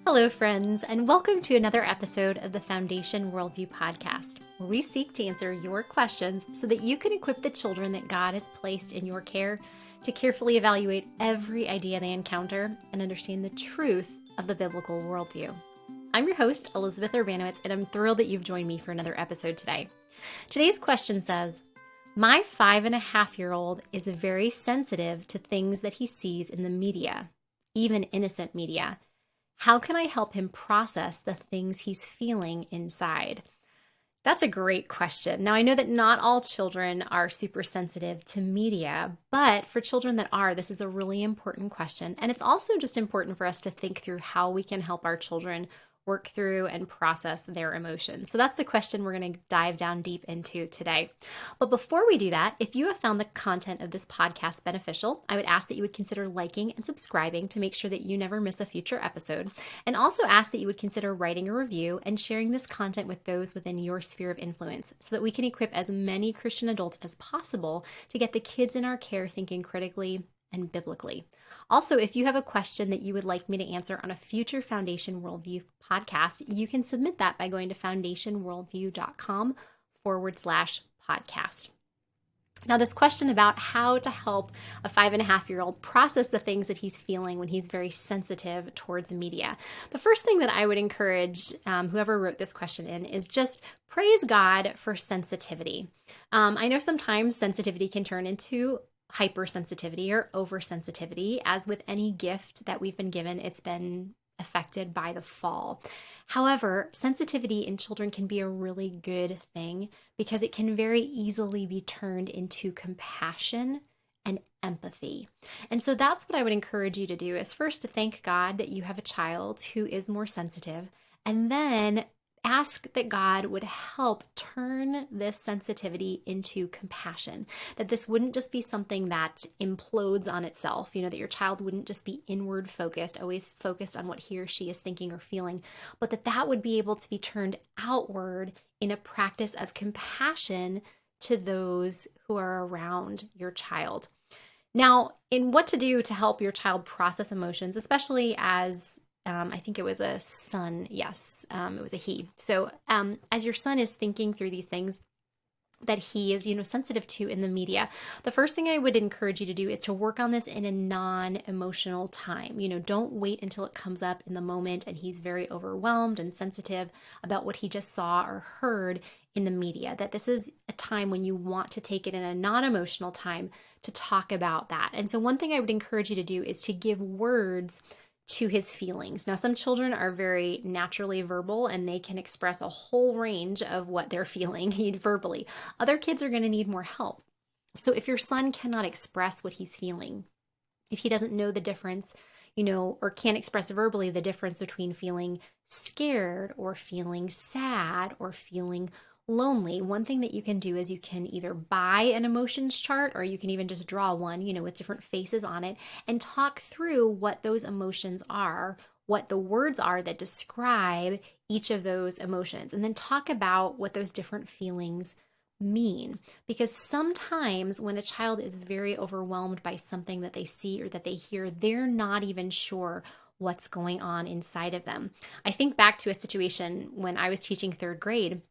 Hello, friends, and welcome to another episode of the Foundation Worldview Podcast, where we seek to answer your questions so that you can equip the children that God has placed in your care to carefully evaluate every idea they encounter and understand the truth of the biblical worldview. I'm your host, Elizabeth Urbanowicz, and I'm thrilled that you've joined me for another episode today. Today's question says, my 5.5-year-old is very sensitive to things that he sees in the media, even innocent media. How can I help him process the things he's feeling inside? That's a great question. Now, I know that not all children are super sensitive to media, but for children that are, this is a really important question. And it's also just important for us to think through how we can help our children work through and process their emotions. So that's the question we're going to dive down deep into today. But before we do that, if you have found the content of this podcast beneficial, I would ask that you would consider liking and subscribing to make sure that you never miss a future episode. And also ask that you would consider writing a review and sharing this content with those within your sphere of influence so that we can equip as many Christian adults as possible to get the kids in our care thinking critically and biblically. Also, if you have a question that you would like me to answer on a future Foundation Worldview podcast, you can submit that by going to foundationworldview.com/podcast. Now, this question about how to help a 5.5-year-old process the things that he's feeling when he's very sensitive towards media. The first thing that I would encourage whoever wrote this question in is just praise God for sensitivity. I know sometimes sensitivity can turn into hypersensitivity or oversensitivity. As with any gift that we've been given, it's been affected by the fall. However, sensitivity in children can be a really good thing because it can very easily be turned into compassion and empathy. And so that's what I would encourage you to do, is first to thank God that you have a child who is more sensitive, and then ask that God would help turn this sensitivity into compassion, that this wouldn't just be something that implodes on itself, that your child wouldn't just be inward focused, always focused on what he or she is thinking or feeling, but that would be able to be turned outward in a practice of compassion to those who are around your child. Now, in what to do to help your child process emotions, especially as I think it was a son. Yes, it was a he. So as your son is thinking through these things that he is, sensitive to in the media, the first thing I would encourage you to do is to work on this in a non-emotional time. Don't wait until it comes up in the moment and he's very overwhelmed and sensitive about what he just saw or heard in the media, that this is a time when you want to take it in a non-emotional time to talk about that. And so one thing I would encourage you to do is to give words to his feelings. Now, some children are very naturally verbal and they can express a whole range of what they're feeling verbally. Other kids are going to need more help. So if your son cannot express what he's feeling, if he doesn't know the difference, or can't express verbally the difference between feeling scared or feeling sad or feeling lonely, one thing that you can do is you can either buy an emotions chart, or you can even just draw one, with different faces on it, and talk through what those emotions are, what the words are that describe each of those emotions, and then talk about what those different feelings mean. Because sometimes when a child is very overwhelmed by something that they see or that they hear, they're not even sure what's going on inside of them. I think back to a situation when I was teaching 3rd grade.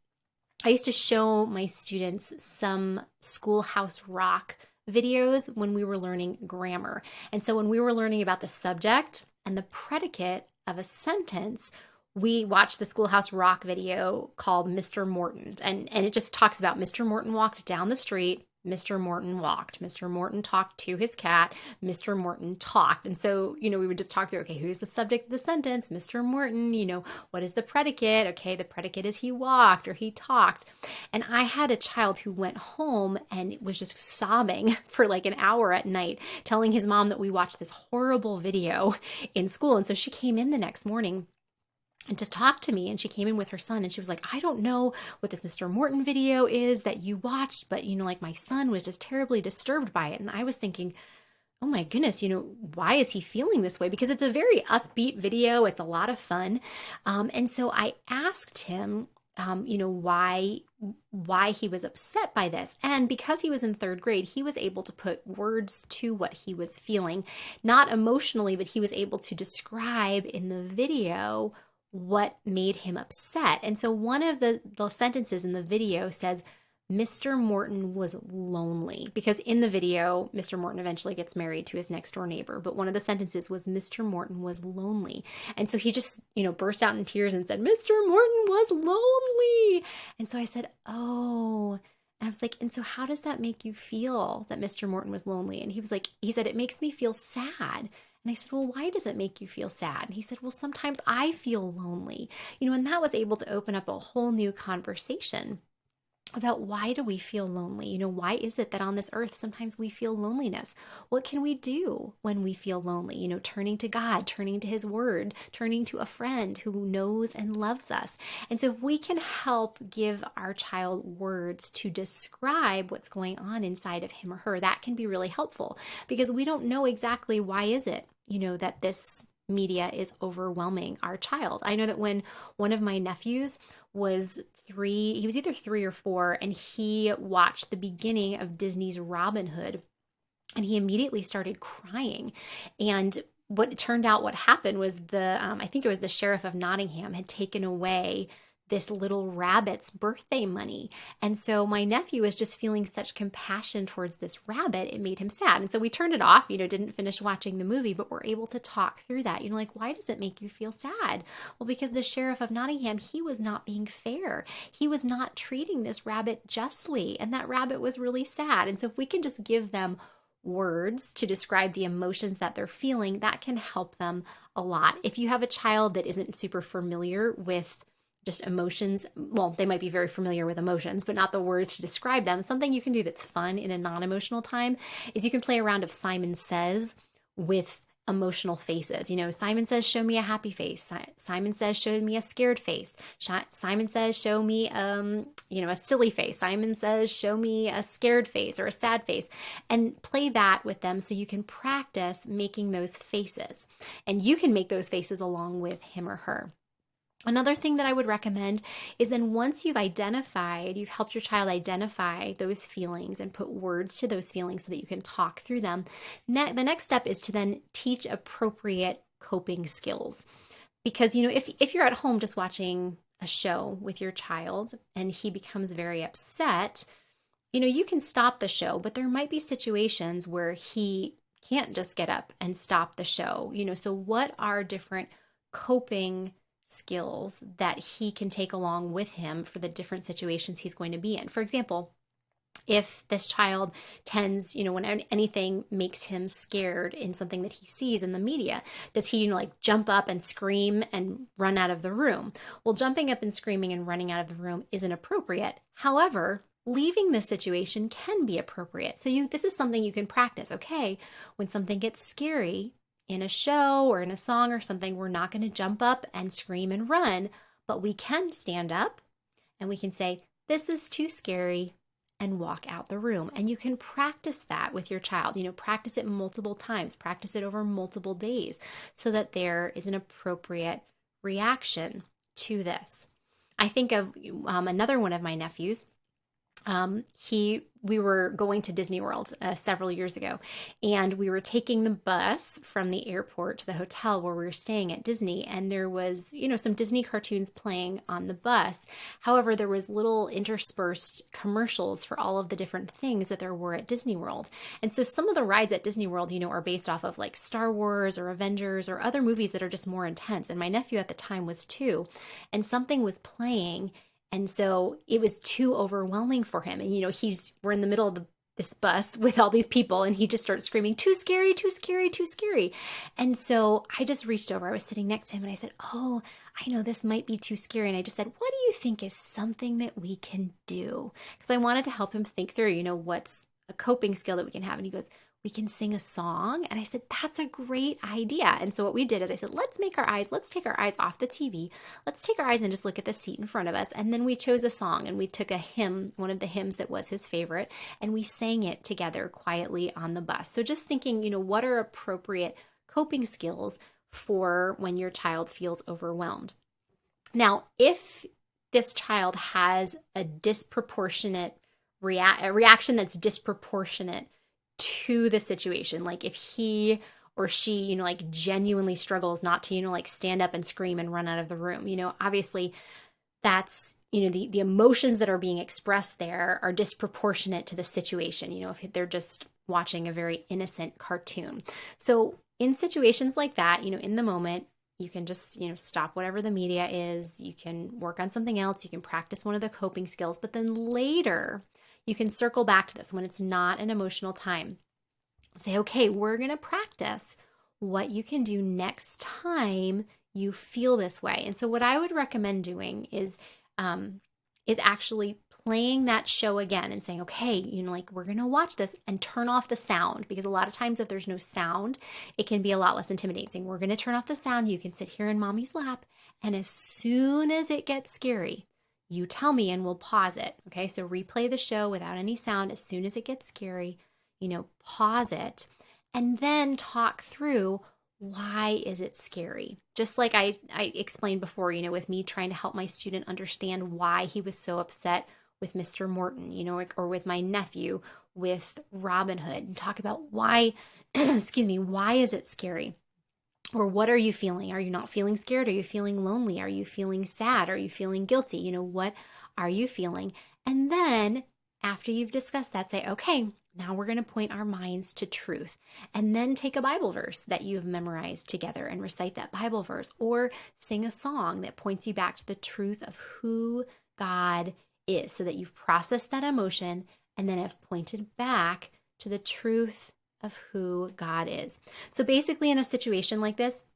I used to show my students some Schoolhouse Rock videos when we were learning grammar. And so when we were learning about the subject and the predicate of a sentence, we watched the Schoolhouse Rock video called Mr. Morton. And it just talks about Mr. Morton walked down the street, Mr. Morton walked, Mr. Morton talked to his cat, Mr. Morton talked. And so, we would just talk through, okay, who's the subject of the sentence? Mr. Morton, what is the predicate? Okay, the predicate is he walked or he talked. And I had a child who went home and was just sobbing for like an hour at night, telling his mom that we watched this horrible video in school. And so she came in the next morning and to talk to me, and she came in with her son, and she was like, I don't know what this Mr. Morton video is that you watched, but my son was just terribly disturbed by it. And I was thinking, oh my goodness, why is he feeling this way? Because it's a very upbeat video. It's a lot of fun. And so I asked him why he was upset by this. And because he was in third grade, he was able to put words to what he was feeling, not emotionally, but he was able to describe in the video what made him upset. And so one of the sentences in the video says, Mr. Morton was lonely, because in the video, Mr. Morton eventually gets married to his next door neighbor. But one of the sentences was, Mr. Morton was lonely. And so he just, burst out in tears and said, Mr. Morton was lonely. And so I said, oh, and I was like, and so how does that make you feel that Mr. Morton was lonely? And he said, it makes me feel sad. And I said, well, why does it make you feel sad? And he said, well, sometimes I feel lonely, and that was able to open up a whole new conversation about why do we feel lonely? Why is it that on this earth sometimes we feel loneliness? What can we do when we feel lonely? Turning to God, turning to his word, turning to a friend who knows and loves us. And so if we can help give our child words to describe what's going on inside of him or her, that can be really helpful, because we don't know exactly why is it, that this media is overwhelming our child. I know that when one of my nephews was 3, he was either 3 or 4, and he watched the beginning of Disney's Robin Hood, and he immediately started crying. And what happened was I think it was the sheriff of Nottingham had taken away this little rabbit's birthday money. And so my nephew was just feeling such compassion towards this rabbit, it made him sad. And so we turned it off, didn't finish watching the movie, but we're able to talk through that. Like, why does it make you feel sad? Well, because the sheriff of Nottingham, he was not being fair. He was not treating this rabbit justly, and that rabbit was really sad. And so if we can just give them words to describe the emotions that they're feeling, that can help them a lot. If you have a child that isn't super familiar with just emotions, well, they might be very familiar with emotions, but not the words to describe them. Something you can do that's fun in a non-emotional time is you can play a round of Simon Says with emotional faces. Simon Says, show me a happy face. Simon Says, show me a scared face. Simon Says, show me, a silly face. Simon Says, show me a scared face or a sad face, and play that with them so you can practice making those faces. And you can make those faces along with him or her. Another thing that I would recommend is then once you've helped your child identify those feelings and put words to those feelings so that you can talk through them, the next step is to then teach appropriate coping skills. Because, if you're at home just watching a show with your child and he becomes very upset, you can stop the show, but there might be situations where he can't just get up and stop the show. So what are different coping skills that he can take along with him for the different situations he's going to be in? For example, if this child tends, when anything makes him scared in something that he sees in the media, does he, jump up and scream and run out of the room? Well, jumping up and screaming and running out of the room isn't appropriate. However, leaving this situation can be appropriate. So this is something you can practice. Okay, when something gets scary in a show or in a song or something, we're not going to jump up and scream and run, but we can stand up and we can say, this is too scary, and walk out the room. And you can practice that with your child. Practice it multiple times, practice it over multiple days so that there is an appropriate reaction to this. I think of another one of my nephews. We were going to Disney World several years ago, and we were taking the bus from the airport to the hotel where we were staying at Disney, and there was, some Disney cartoons playing on the bus. However, there was little interspersed commercials for all of the different things that there were at Disney World. And so some of the rides at Disney World, are based off of like Star Wars or Avengers or other movies that are just more intense. And my nephew at the time was 2, and something was playing. And so it was too overwhelming for him. And, we're in the middle of this bus with all these people, and he just starts screaming, too scary, too scary, too scary. And so I just reached over. I was sitting next to him and I said, oh, I know this might be too scary. And I just said, what do you think is something that we can do? Because I wanted to help him think through, what's a coping skill that we can have. And he goes, we can sing a song. And I said, that's a great idea. And so what we did is I said, let's take our eyes off the TV. Let's take our eyes and just look at the seat in front of us. And then we chose a song, and we took a hymn, one of the hymns that was his favorite, and we sang it together quietly on the bus. So just thinking, what are appropriate coping skills for when your child feels overwhelmed? Now, if this child has a disproportionate a reaction that's disproportionate to the situation. Like if he or she, like genuinely struggles not to, like stand up and scream and run out of the room, obviously that's, the emotions that are being expressed there are disproportionate to the situation, if they're just watching a very innocent cartoon. So in situations like that, in the moment, you can just, stop whatever the media is. You can work on something else. You can practice one of the coping skills, but then later you can circle back to this when it's not an emotional time. Say, okay, we're going to practice what you can do next time you feel this way. And so what I would recommend doing is actually playing that show again and saying, okay, like we're going to watch this and turn off the sound, because a lot of times if there's no sound, it can be a lot less intimidating. We're going to turn off the sound. You can sit here in mommy's lap. And as soon as it gets scary, you tell me and we'll pause it. Okay. So replay the show without any sound. As soon as it gets scary, pause it and then talk through, why is it scary? Just like I explained before, with me trying to help my student understand why he was so upset with Mr. Morton, or with my nephew with Robin Hood, and talk about why, excuse me, why is it scary? Or what are you feeling? Are you not feeling scared? Are you feeling lonely? Are you feeling sad? Are you feeling guilty? What are you feeling? And then after you've discussed that, say, okay, now we're going to point our minds to truth, and then take a Bible verse that you've memorized together and recite that Bible verse, or sing a song that points you back to the truth of who God is, so that you've processed that emotion and then have pointed back to the truth of who God is. So basically in a situation like this,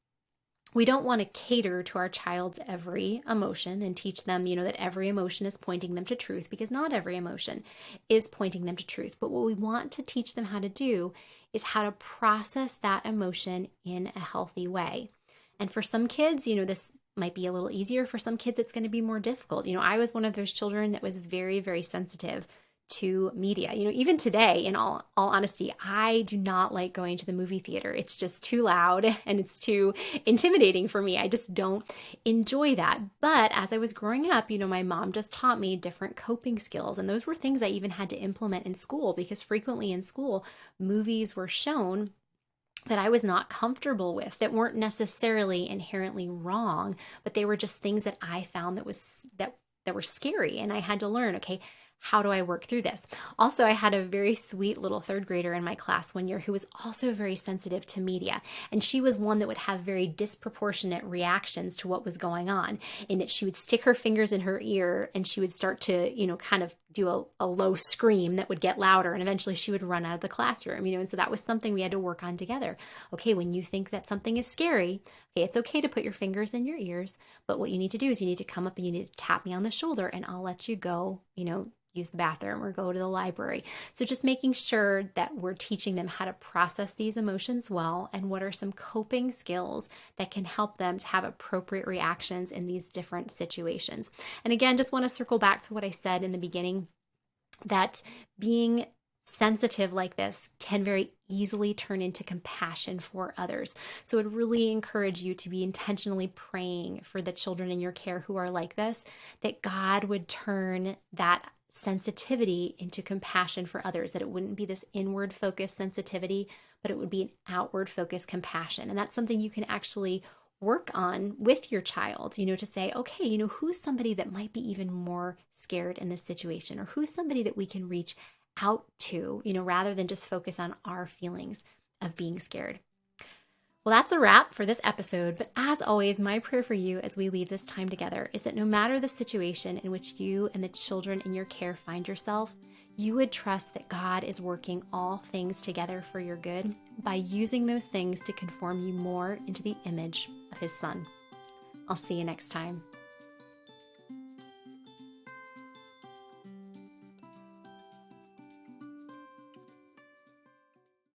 we don't want to cater to our child's every emotion and teach them, that every emotion is pointing them to truth, because not every emotion is pointing them to truth. But what we want to teach them how to do is how to process that emotion in a healthy way. And for some kids, this might be a little easier. For some kids, it's going to be more difficult. I was one of those children that was very, very sensitive to media. Even today, in all honesty, I do not like going to the movie theater. It's just too loud and it's too intimidating for me. I just don't enjoy that. But as I was growing up, my mom just taught me different coping skills. And those were things I even had to implement in school, because frequently in school, movies were shown that I was not comfortable with, that weren't necessarily inherently wrong, but they were just things that I found that were scary. And I had to learn, okay, how do I work through this? Also, I had a very sweet little third grader in my class one year who was also very sensitive to media. And she was one that would have very disproportionate reactions to what was going on, in that she would stick her fingers in her ear and she would start to, kind of do a low scream that would get louder. And eventually she would run out of the classroom, and so that was something we had to work on together. Okay, when you think that something is scary, okay, it's okay to put your fingers in your ears, but what you need to do is you need to come up and you need to tap me on the shoulder and I'll let you go, use the bathroom or go to the library. So just making sure that we're teaching them how to process these emotions well, and what are some coping skills that can help them to have appropriate reactions in these different situations. And again, just want to circle back to what I said in the beginning, that being sensitive like this can very easily turn into compassion for others. So I'd really encourage you to be intentionally praying for the children in your care who are like this, that God would turn that sensitivity into compassion for others, that it wouldn't be this inward focused sensitivity, but it would be an outward focused compassion. And that's something you can actually work on with your child, to say, okay, who's somebody that might be even more scared in this situation, or who's somebody that we can reach out to, rather than just focus on our feelings of being scared. Well, that's a wrap for this episode, but as always, my prayer for you as we leave this time together is that no matter the situation in which you and the children in your care find yourself, you would trust that God is working all things together for your good by using those things to conform you more into the image of His Son. I'll see you next time.